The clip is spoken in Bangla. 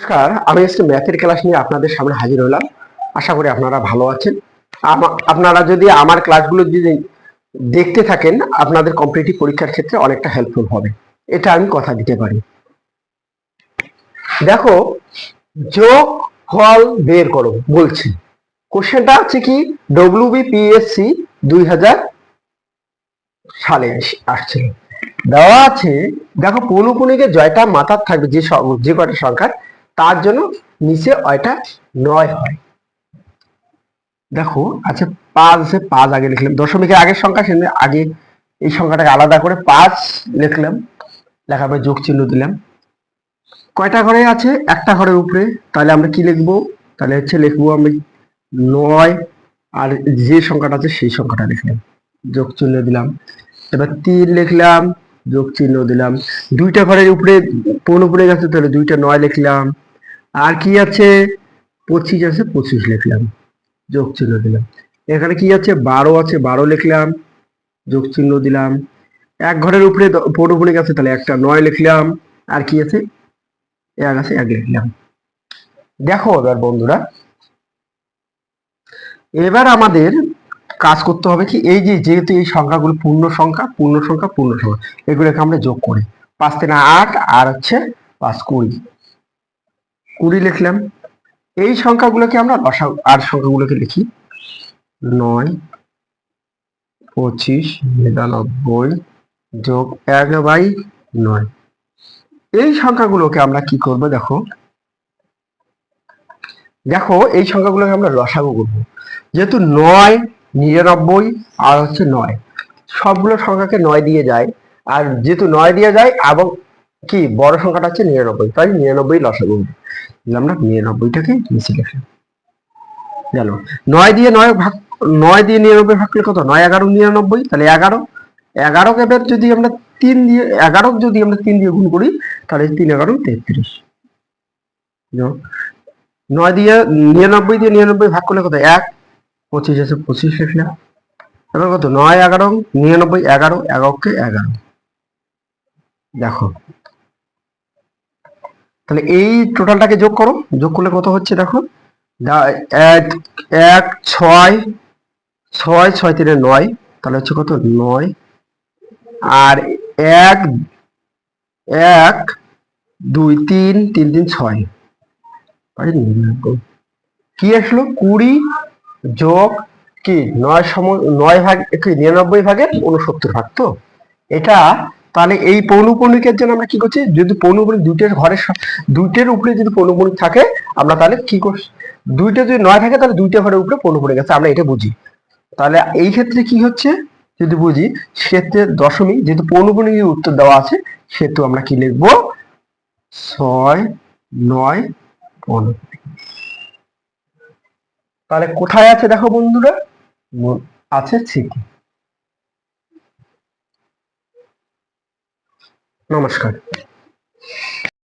নমস্কার, আমি আজকে ম্যাথের ক্লাস নিয়ে আপনাদের সামনে হাজির হলাম। আশা করি আপনারা ভালো আছেন। আপনারা যদি আমার ক্লাসগুলো যদি দেখতে থাকেন, আপনাদের কম্পিটিটিভ পরীক্ষার ক্ষেত্রে অনেকটা হেল্পফুল হবে, এটা আমি কথা দিতে পারি। দেখো, যোগ ফল বের করো বলছি। কোশ্চেনটা আছে কি, WBPSC 2000 সালে আসছিল। দেওয়া আছে, দেখো পৌনঃপুনিকে জয়টা মাথার থাকবে যে কটা সংখ্যার, তার জন্য নিচে ওইটা 9 হয়। দেখো আচ্ছা, 5 আছে, 5 আগে লিখলাম, দশমিকের আগের সংখ্যা সেজন্য আগে এই সংখ্যাটাকে আলাদা করে 5 লিখলাম, লেখার পরে যোগ চিহ্ন দিলাম। কয়টা ঘরে আছে? একটা ঘরের উপরে, তাহলে আমরা কি লিখবো? তাহলে হচ্ছে লিখবো আমি 9, আর যে সংখ্যাটা আছে সেই সংখ্যাটা লিখলাম, যোগ চিহ্ন দিলাম। এবার 3 লিখলাম, যোগ চিহ্ন দিলাম। দুইটা ঘরের উপরে পৌনঃপুনিক গেছে, তাহলে দুইটা 9 লিখলাম। আর কি আছে? 25 আছে, 25 লিখলাম, যোগ চিহ্ন দিলাম। এখানে কি আছে? 12 আছে, 12 লিখলাম, যোগ চিহ্ন দিলাম। এক ঘরের উপরে পৌনঃপুনিক আছে, তাহলে একটা 9 লিখলাম। আর কি আছে? 1 আছে, 1 লিখলাম। দেখো এবার বন্ধুরা, এবার আমাদের কাজ করতে হবে কি, এই যে যেহেতু এই সংখ্যাগুলো পূর্ণ সংখ্যা, এগুলোকে আমরা যোগ করি। 5 3 8, আর হচ্ছে 5 20 লিখলাম। এই সংখ্যাগুলোকে আমরা লসাগু, আর সংখ্যাগুলোকে লিখি 9 25 99 যোগ 1/9। এই সংখ্যাগুলোকে আমরা কি করব? দেখো দেখো এই সংখ্যাগুলোকে আমরা লসাগু করব। যেহেতু 9 99 আর হচ্ছে 9, সবগুলো সংখ্যাকে 9 দিয়ে যায়, আর যেহেতু 9 দিয়ে যায় এবং কি বড় সংখ্যাটা হচ্ছে 99, তাই 99 লসাগু হবে। আমরা 99টাকে নিচে লিখলাম। গেল 9 দিয়ে 9 ভাগ, 9 দিয়ে 99 ভাগ করলে কত? 9 11 99, তাহলে 11। 11 কে এবার যদি আমরা 3 দিয়ে 11 যদি আমরা 3 দিয়ে গুণ করি, তাহলে 3 11 33। 9 দিয়ে 99 দিয়ে 99 ভাগ করলে কত? 1। 25 আছে, 25 লিখলাম। এবার কত? 9 11 99, 11, 11 কে 11। দেখো, তাহলে এই টোটালটাকে যোগ করো, যোগ করলে কত হচ্ছে দেখো। 1 1 6 6 6 3 9, তাহলে হচ্ছে কত? 9। আর 1 1 2 3 3 3 6, কি আসলো? 20 যোগ কি 9 9 ভাগ কি 99 ভাগের 69 ভাগ। তো এটা, তাহলে এই পৌনঃপুনিকের জন্য আমরা কি করছি, যদি পৌনঃপুনিক দুইটার উপরে যদি পৌনঃপুনিক থাকে, আমরা তাহলে কি করছি, দুইটা যদি 9 থাকে, তাহলে দুইটা ঘরের উপরে পৌনঃপুনিক আছে, আমরা এটা বুঝি। তাহলে এই ক্ষেত্রে কি হচ্ছে যদি বুঝি, সেক্ষেত্রে দশমিক, যেহেতু পৌনঃপুনিকের উত্তর দেওয়া আছে, সেহেতু আমরা কি লিখবো? 6 9 15। তাহলে কোথায় আছে দেখো বন্ধুরা, আছে ঠিকই। নমস্কার।